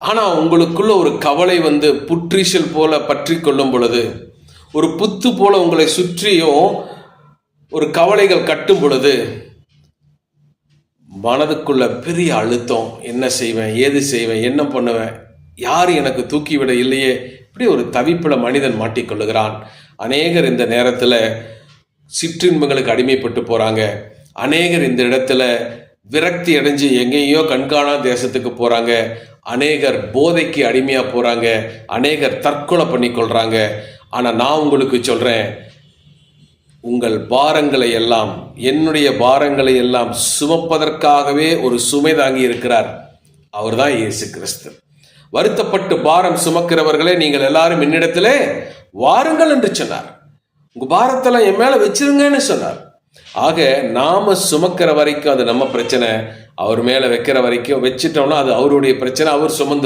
ஆனா உங்களுக்குள்ள ஒரு கவலை புற்றீசல் போல பற்றி கொள்ளும் பொழுது, ஒரு புத்து போல உங்களை சுற்றியும் ஒரு கவலைகள் கட்டும் பொழுது, மனதுக்குள்ள பெரிய அழுத்தம். என்ன செய்வேன், ஏது செய்வேன், என்ன பண்ணுவேன், யார் எனக்கு தூக்கிவிட இல்லையே, இப்படி ஒரு தவிப்புல மனிதன் மாட்டிக்கொள்ளுகிறான். அநேகர் இந்த நேரத்தில் சிற்றின்பங்களுக்கு அடிமைப்பட்டு போறாங்க. அநேகர் இந்த இடத்துல விரக்தி அடைஞ்சு எங்கேயோ கண்காணா தேசத்துக்கு போறாங்க. அநேகர் போதைக்கு அடிமையா போறாங்க. அநேகர் தற்கொலை பண்ணி கொள்றாங்க. ஆனா நான் உங்களுக்கு சொல்றேன், உங்கள் பாரங்களை எல்லாம், என்னுடைய பாரங்களை எல்லாம் சுமப்பதற்காகவே ஒரு சுமை தாங்கி இருக்கிறார். அவர் தான் இயேசு கிறிஸ்து. வருத்தப்பட்டு பாரம் சுமக்கிறவர்களே, நீங்கள் எல்லாரும் என்னிடத்திலே வாருங்கள் என்று சொன்னார். உங்க பாரத்தெல்லாம் என் மேல வச்சிருங்கன்னு சொன்னார். ஆக நாம சுமக்கிற வரைக்கும் அது நம்ம பிரச்சனை, அவர் மேல வைக்கிற வரைக்கும் வச்சிட்டோம்னா அது அவருடைய பிரச்சனை, அவர் சுமந்துரும்.